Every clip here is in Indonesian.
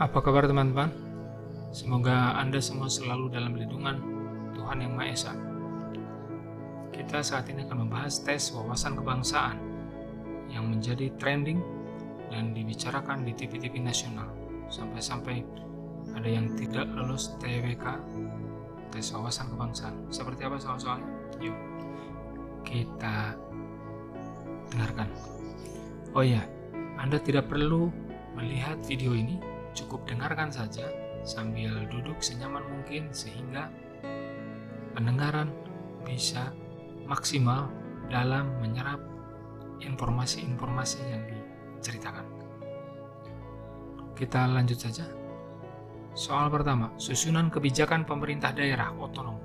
Apa kabar teman-teman? Semoga Anda semua selalu dalam lindungan Tuhan Yang Maha Esa. Kita saat ini akan membahas tes wawasan kebangsaan yang menjadi trending dan dibicarakan di TV-TV nasional. Sampai-sampai ada yang tidak lolos TWK, tes wawasan kebangsaan. Seperti apa soal-soalnya? Yuk, kita dengarkan. Oh iya, Anda tidak perlu melihat video ini, cukup dengarkan saja sambil duduk senyaman mungkin sehingga pendengaran bisa maksimal dalam menyerap informasi-informasi yang diceritakan. Kita lanjut saja. Soal pertama, susunan kebijakan pemerintah daerah otonom.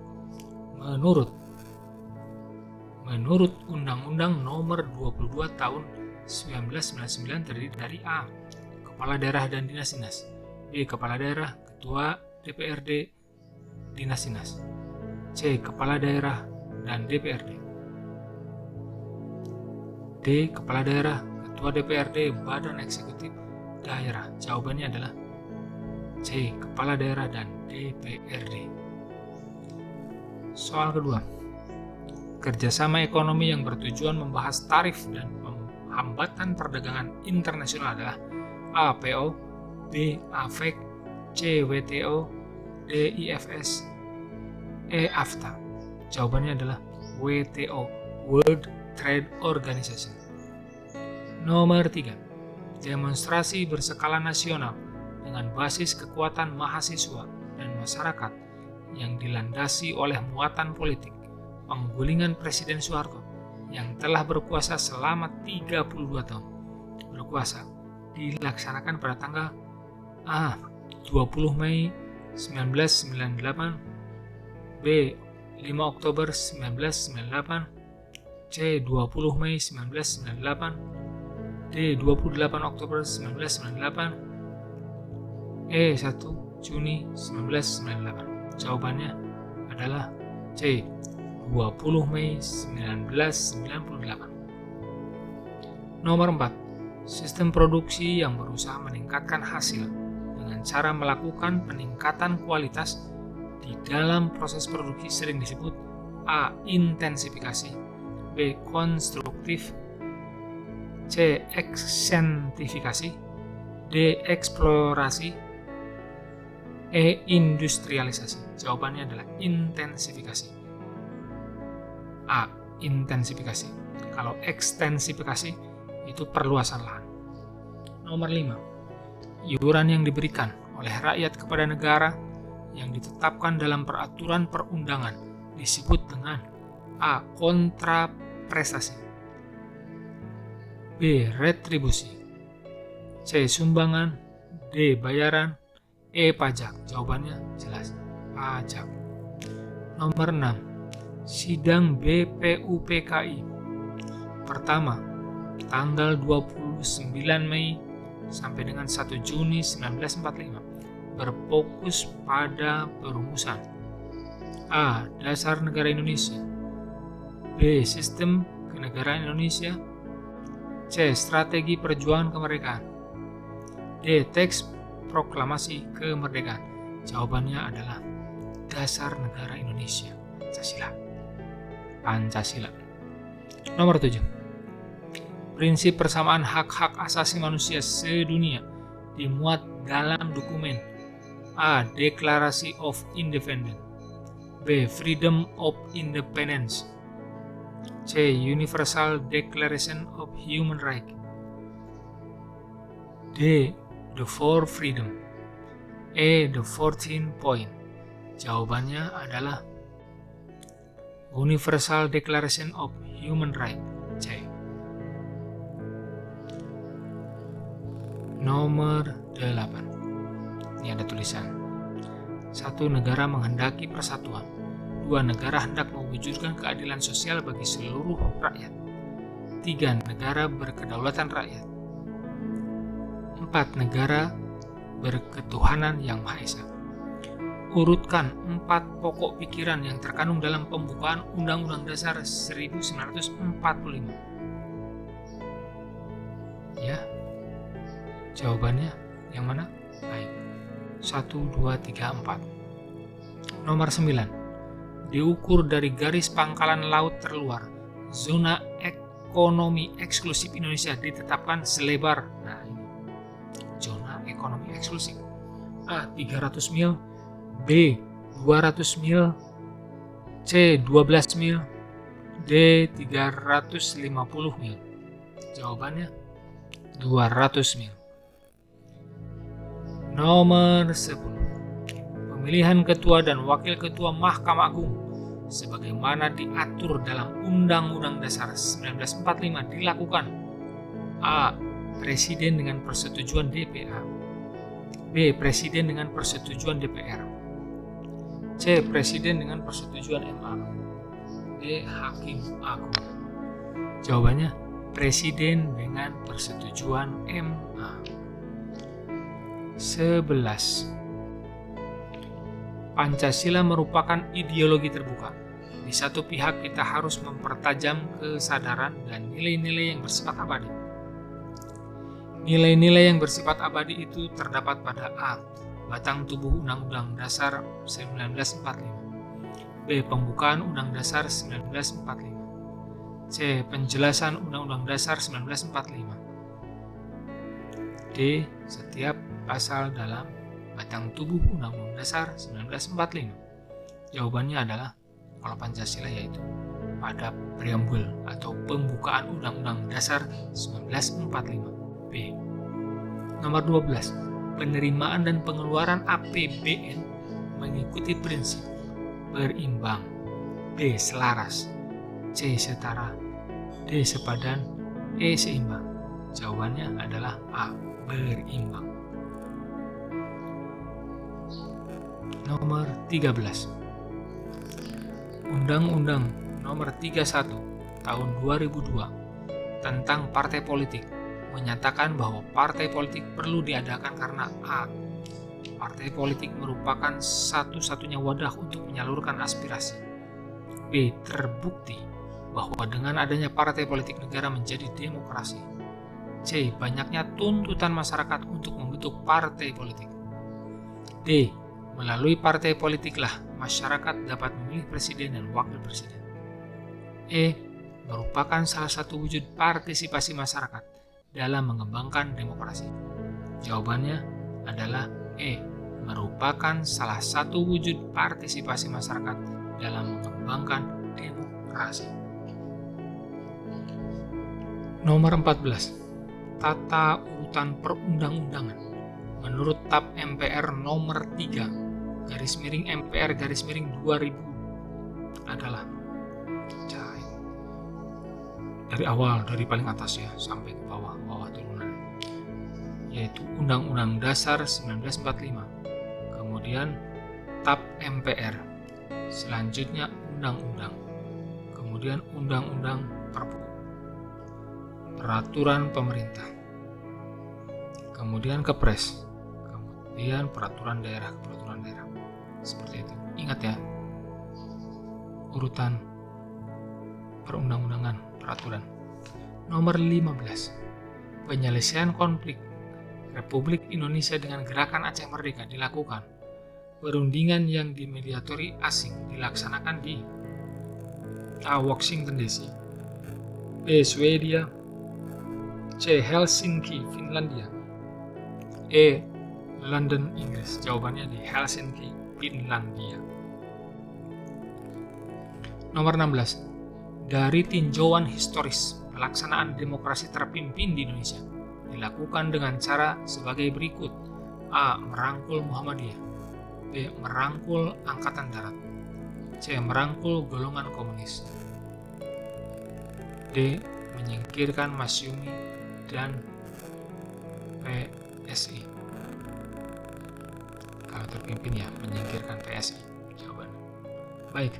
Menurut Undang-Undang Nomor 22 Tahun 1999 terdiri dari A. Kepala Daerah dan Dinas-Dinas. B. Kepala Daerah, Ketua DPRD, Dinas-Dinas. C. Kepala Daerah dan DPRD. D. Kepala Daerah, Ketua DPRD, Badan Eksekutif Daerah. Jawabannya adalah C. Kepala Daerah dan DPRD. Soal kedua, kerjasama ekonomi yang bertujuan membahas tarif dan hambatan perdagangan internasional adalah A. PO, B. APEC, C. WTO, D. IFS, E. AFTA. Jawabannya adalah WTO, World Trade Organization. Nomor 3. Demonstrasi berskala nasional dengan basis kekuatan mahasiswa dan masyarakat yang dilandasi oleh muatan politik penggulingan Presiden Soeharto yang telah berkuasa selama 32 tahun. Berkuasa dilaksanakan pada tanggal A. 20 Mei 1998, B. 5 Oktober 1998, C. 20 Mei 1998, D. 28 Oktober 1998, E. 1 Juni 1998. Jawabannya adalah C. 20 Mei 1998. Nomor 4. Sistem produksi yang berusaha meningkatkan hasil dengan cara melakukan peningkatan kualitas di dalam proses produksi sering disebut A. Intensifikasi, B. Konstruktif, C. Eksentifikasi, D. Eksplorasi, E. Industrialisasi. Jawabannya adalah intensifikasi. A. Intensifikasi. Kalau ekstensifikasi itu perluasan lahan. Nomor 5. Iuran yang diberikan oleh rakyat kepada negara yang ditetapkan dalam peraturan perundangan disebut dengan A. Kontraprestasi, B. Retribusi, C. Sumbangan, D. Bayaran, E. Pajak. Jawabannya jelas, pajak. Nomor 6. Sidang BPUPKI pertama tanggal 29 Mei sampai dengan 1 Juni 1945 berfokus pada perumusan A. Dasar Negara Indonesia, B. Sistem Kenegaraan Indonesia, C. Strategi Perjuangan Kemerdekaan, D. Teks Proklamasi Kemerdekaan. Jawabannya adalah Dasar Negara Indonesia, Pancasila. Nomor 7. Prinsip persamaan hak-hak asasi manusia sedunia dimuat dalam dokumen A. Declaration of Independence, B. Freedom of Independence, C. Universal Declaration of Human Rights, D. The Four Freedom, E. The 14 Point. Jawabannya adalah Universal Declaration of Human Rights, C. Nomor 8. Ini ada tulisan. 1. Negara menghendaki persatuan. 2. Negara hendak mewujudkan keadilan sosial bagi seluruh rakyat. 3. Negara berkedaulatan rakyat. 4. Negara berketuhanan yang Maha Esa. Urutkan 4 pokok pikiran yang terkandung dalam pembukaan Undang-Undang Dasar 1945. Ya, jawabannya yang mana? Baik. 1, 2, 3, 4. Nomor 9. Diukur dari garis pangkalan laut terluar, zona ekonomi eksklusif Indonesia ditetapkan selebar, nah ini, zona ekonomi eksklusif. A. 300 mil, B. 200 mil, C. 12 mil, D. 350 mil. Jawabannya 200 mil. Nomor 10. Pemilihan ketua dan wakil ketua Mahkamah Agung sebagaimana diatur dalam Undang-Undang Dasar 1945 dilakukan: A. Presiden dengan persetujuan DPA, B. Presiden dengan persetujuan DPR, C. Presiden dengan persetujuan MA, D. Hakim Agung. Jawabannya Presiden dengan persetujuan MA. 11. Pancasila merupakan ideologi terbuka. Di satu pihak kita harus mempertajam kesadaran dan nilai-nilai yang bersifat abadi. Nilai-nilai yang bersifat abadi itu terdapat pada A. Batang tubuh Undang-Undang Dasar 1945, B. Pembukaan Undang Dasar 1945, C. Penjelasan Undang-Undang Dasar 1945, D. Setiap pasal dalam batang tubuh Undang-Undang Dasar 1945. Jawabannya adalah, kalau Pancasila, yaitu pada preambul atau pembukaan Undang-Undang Dasar 1945, B. Nomor 12. Penerimaan dan pengeluaran APBN mengikuti prinsip berimbang, B. Selaras, C. Setara, D. Sepadan, E. Seimbang. Jawabannya adalah A. Berimbang. Nomor 13. Undang-Undang Nomor 31 Tahun 2002 tentang partai politik menyatakan bahwa partai politik perlu diadakan karena A. Partai politik merupakan satu-satunya wadah untuk menyalurkan aspirasi. B. Terbukti bahwa dengan adanya partai politik negara menjadi demokrasi. C. Banyaknya tuntutan masyarakat untuk membentuk partai politik. D. Melalui partai politiklah masyarakat dapat memilih presiden dan wakil presiden. E. Merupakan salah satu wujud partisipasi masyarakat dalam mengembangkan demokrasi. Jawabannya adalah E. Merupakan salah satu wujud partisipasi masyarakat dalam mengembangkan demokrasi. Nomor 14. Tata urutan perundang-undangan menurut TAP MPR nomor 3 /MPR /2000 adalah dari awal, dari paling atas ya sampai ke bawah turunan, yaitu Undang-Undang Dasar 1945, kemudian TAP MPR, selanjutnya Undang-Undang, kemudian Undang-Undang Perpu, Peraturan Pemerintah, kemudian Kepres, kemudian Peraturan Daerah. Seperti itu. Ingat ya, urutan perundang-undangan, peraturan. Nomor 15. Penyelesaian konflik Republik Indonesia dengan Gerakan Aceh Merdeka dilakukan. Perundingan yang dimediatori asing dilaksanakan di A. Washington DC, B. Swedia, C. Helsinki, Finlandia, E. London, Inggris. Jawabannya di Helsinki, Finlandia. Nomor 16. Dari tinjauan historis, pelaksanaan demokrasi terpimpin di Indonesia dilakukan dengan cara sebagai berikut. A. Merangkul Muhammadiyah, B. Merangkul Angkatan Darat, C. Merangkul golongan komunis, D. Menyingkirkan Masyumi dan PSI. Kalau terpimpin ya menyingkirkan PSI. Jawaban. Baik.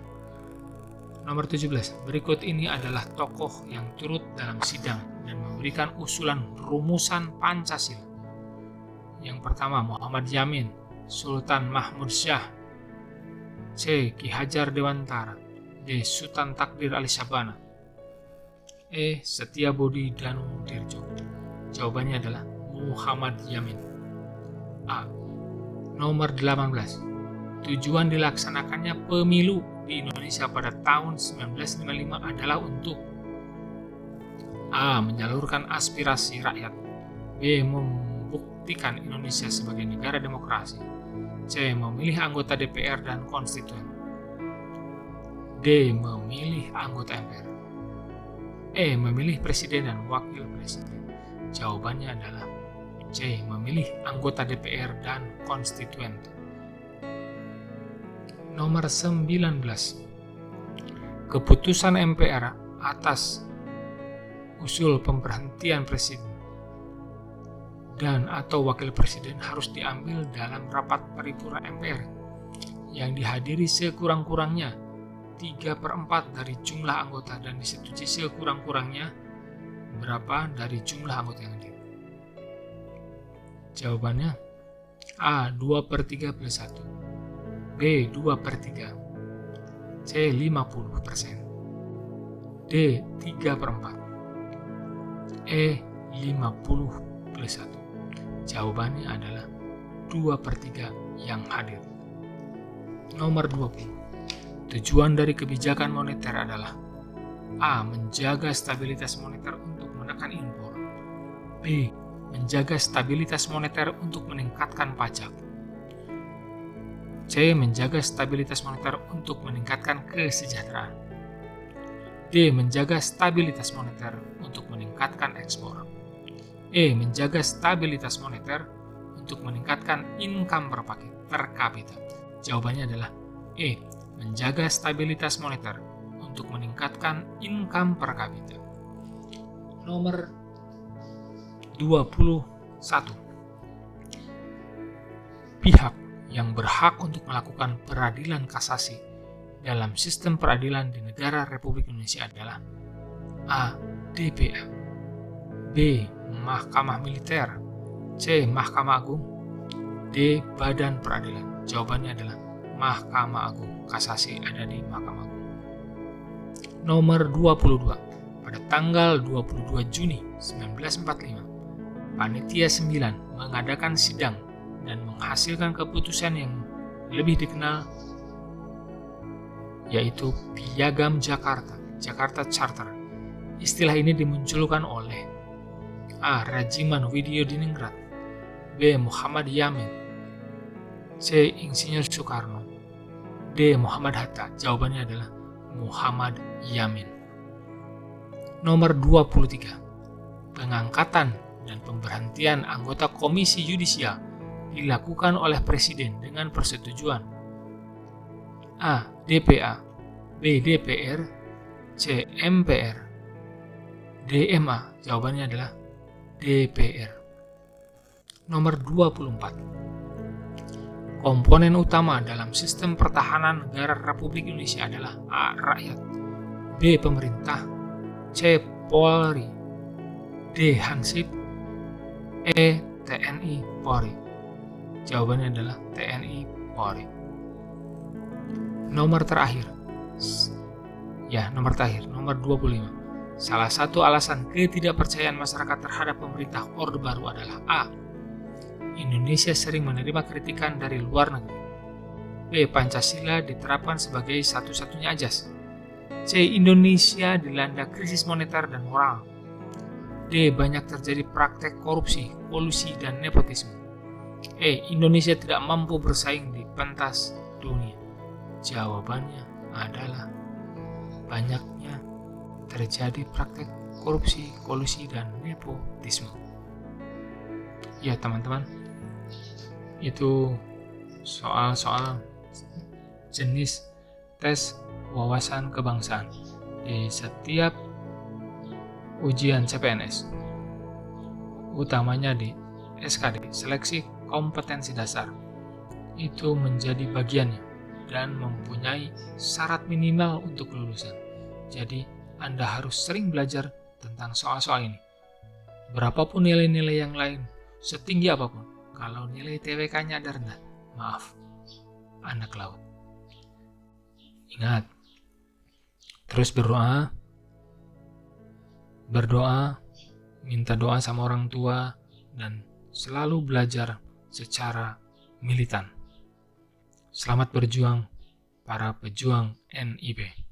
Nomor 17. Berikut ini adalah tokoh yang turut dalam sidang dan memberikan usulan rumusan Pancasila. Yang pertama, Muhammad Yamin, Sultan Mahmud Syah, C. Ki Hajar Dewantara, D. Sultan Takdir Ali Syabana, E. Setiabudi Danu Dirjo. Jawabannya adalah Muhammad Yamin. A. Nomor 18. Tujuan dilaksanakannya pemilu di Indonesia pada tahun 1955 adalah untuk A. Menyalurkan aspirasi rakyat. B. Membuktikan Indonesia sebagai negara demokrasi. C. Memilih anggota DPR dan konstituen. D. Memilih anggota MPR. E. Memilih presiden dan wakil presiden. Jawabannya adalah C. Memilih anggota DPR dan konstituen. Nomor 19. Keputusan MPR atas usul pemberhentian presiden dan atau wakil presiden harus diambil dalam rapat paripurna MPR yang dihadiri sekurang-kurangnya 3/4 dari jumlah anggota dan disetujui sekurang-kurangnya berapa dari jumlah anggota yang hadir. Jawabannya A. 2/3 plus 1, B. 2/3, C. 50%, D. 3/4, E. 50 plus 1. Jawabannya adalah 2/3 yang hadir. Nomor 20. Tujuan dari kebijakan moneter adalah A. Menjaga stabilitas moneter untuk menekan impor. B. Menjaga stabilitas moneter untuk meningkatkan pajak. C. Menjaga stabilitas moneter untuk meningkatkan kesejahteraan. D. Menjaga stabilitas moneter untuk meningkatkan ekspor. E. Menjaga stabilitas moneter untuk meningkatkan income per kapita. Jawabannya adalah E. Menjaga stabilitas moneter untuk meningkatkan income per kapita. Nomor 21. Pihak yang berhak untuk melakukan peradilan kasasi dalam sistem peradilan di negara Republik Indonesia adalah A. DPA, B. Mahkamah Militer, C. Mahkamah Agung, D. Badan Peradilan. Jawabannya adalah Mahkamah Agung. Kasasi ada di Mahkamah Agung. Nomor 22. Pada tanggal 22 Juni 1945, Panitia 9 mengadakan sidang dan menghasilkan keputusan yang lebih dikenal yaitu Piagam Jakarta, Jakarta Charter. Istilah ini dimunculkan oleh A. Rajiman Widyodiningrat, B. Muhammad Yamin, C. Insinyur Soekarno, D. Muhammad Hatta. Jawabannya adalah Muhammad Yamin. Nomor 23. Pengangkatan dan pemberhentian anggota Komisi Yudisial dilakukan oleh Presiden dengan persetujuan A. DPA, B. DPR, C. MPR, D. MA. Jawabannya adalah DPR. Nomor 24. Komponen utama dalam sistem pertahanan negara Republik Indonesia adalah A. Rakyat, B. Pemerintah, C. Polri, D. Hansip, E. TNI Polri. Jawabannya adalah TNI Polri. Nomor terakhir, nomor 25. Salah satu alasan ketidakpercayaan masyarakat terhadap pemerintah Orde Baru adalah A. Indonesia sering menerima kritikan dari luar negeri. B. Pancasila diterapkan sebagai satu-satunya ajas. C. Indonesia dilanda krisis moneter dan moral. D. Banyak terjadi praktek korupsi, kolusi, dan nepotisme. E. Indonesia tidak mampu bersaing di pentas dunia. Jawabannya adalah banyaknya terjadi praktek korupsi, kolusi, dan nepotisme. Ya teman-teman, itu soal-soal jenis tes wawasan kebangsaan di setiap ujian CPNS, utamanya di SKD, seleksi kompetensi dasar. Itu menjadi bagiannya dan mempunyai syarat minimal untuk kelulusan. Jadi Anda harus sering belajar tentang soal-soal ini. Berapapun nilai-nilai yang lain, setinggi apapun, kalau nilai TWK-nya ada rendah, maaf, Anda ke laut. Ingat, terus berdoa, minta doa sama orang tua, dan selalu belajar secara militan. Selamat berjuang para pejuang NIB.